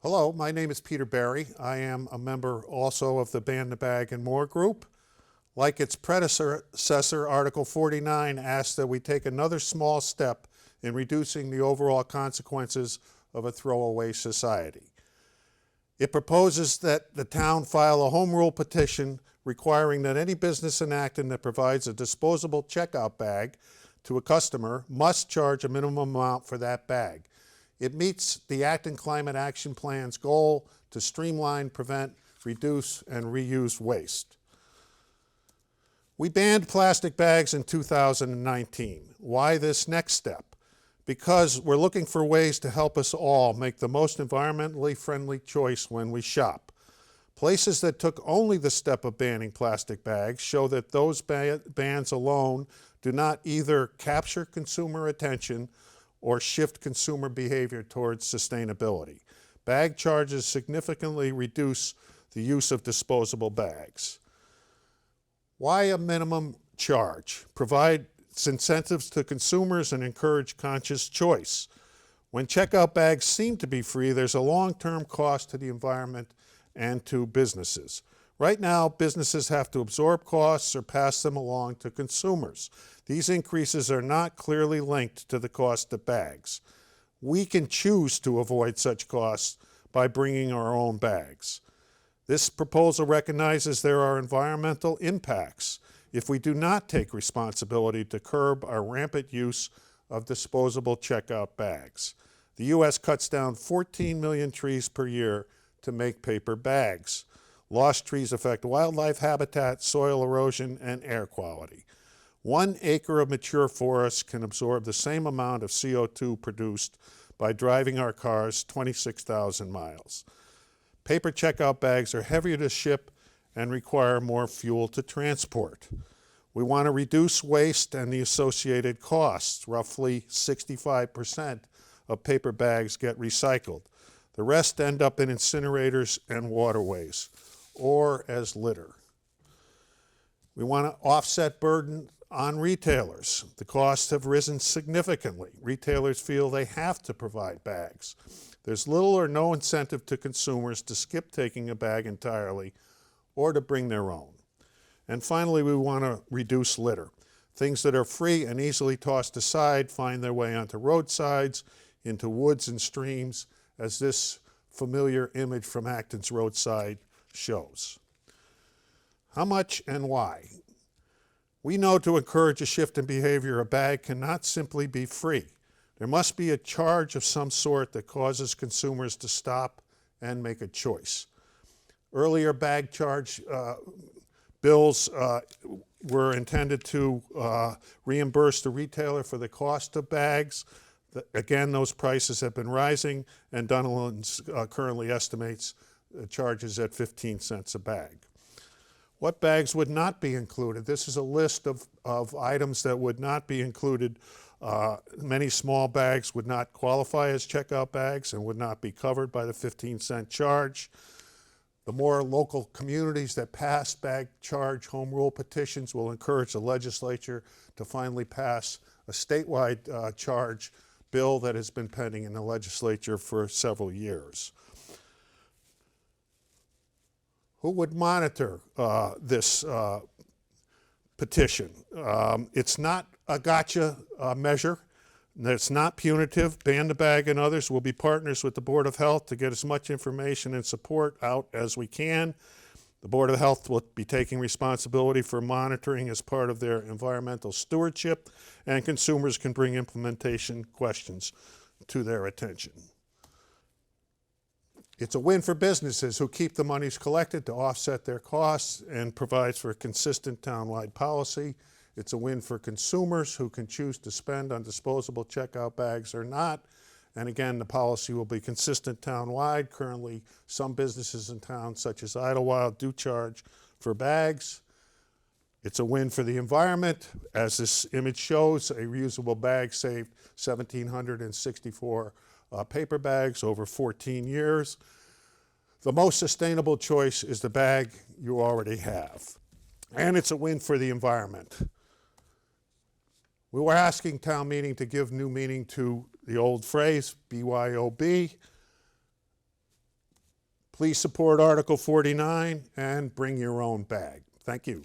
Hello, my name is Peter Barry. I am a member also of the Ban the Bag and More group. Like its predecessor, Article 49 asks that we take another small step in reducing the overall consequences of a throwaway society. It proposes that the town file a home rule petition requiring that any business in Acton that provides a disposable checkout bag to a customer must charge a minimum amount for that bag. It meets the Acton Climate Action Plan's goal to streamline, prevent, reduce, and reuse waste. We banned plastic bags in 2019. Why this next step? Because we're looking for ways to help us all make the most environmentally friendly choice when we shop. Places that took only the step of banning plastic bags show that those bans alone do not either capture consumer attention or shift consumer behavior towards sustainability. Bag charges significantly reduce the use of disposable bags. Why a minimum charge? Provide incentives to consumers and encourage conscious choice. When checkout bags seem to be free, there's a long-term cost to the environment and to businesses. Right now, businesses have to absorb costs or pass them along to consumers. These increases are not clearly linked to the cost of bags. We can choose to avoid such costs by bringing our own bags. This proposal recognizes there are environmental impacts if we do not take responsibility to curb our rampant use of disposable checkout bags. The U.S. cuts down 14 million trees per year to make paper bags. Lost trees affect wildlife habitat, soil erosion, and air quality. 1 acre of mature forest can absorb the same amount of CO2 produced by driving our cars 26,000 miles. Paper checkout bags are heavier to ship and require more fuel to transport. We want to reduce waste and the associated costs. Roughly 65% of paper bags get recycled. The rest end up in incinerators and waterways, or as litter. We want to offset burden on retailers. The costs have risen significantly. Retailers feel they have to provide bags. There's little or no incentive to consumers to skip taking a bag entirely or to bring their own. And finally, we want to reduce litter. Things that are free and easily tossed aside find their way onto roadsides, into woods and streams, as this familiar image from Acton's roadside shows. How much and why? We know to encourage a shift in behavior, a bag cannot simply be free. There must be a charge of some sort that causes consumers to stop and make a choice. Earlier bag charge bills were intended to reimburse the retailer for the cost of bags. Again, those prices have been rising, and Dunelland's currently estimates charges at 15 cents a bag. What bags would not be included? This is a list of items that would not be included. Many small bags would not qualify as checkout bags and would not be covered by the 15-cent charge. The more local communities that pass bag charge home rule petitions will encourage the legislature to finally pass a statewide charge bill that has been pending in the legislature for several years. Who would monitor this petition? It's not a gotcha measure. It's not punitive. Ban the Bag and others will be partners with the Board of Health to get as much information and support out as we can. The Board of Health will be taking responsibility for monitoring as part of their environmental stewardship, and consumers can bring implementation questions to their attention. It's a win for businesses who keep the monies collected to offset their costs and provides for a consistent townwide policy. It's a win for consumers who can choose to spend on disposable checkout bags or not. And again, the policy will be consistent townwide. Currently, some businesses in town, such as Idlewild, do charge for bags. It's a win for the environment. As this image shows, a reusable bag saved 1,764 paper bags over 14 years. The most sustainable choice is the bag you already have. And it's a win for the environment. We were asking town meeting to give new meaning to the old phrase, BYOB. Please support Article 49 and bring your own bag. Thank you.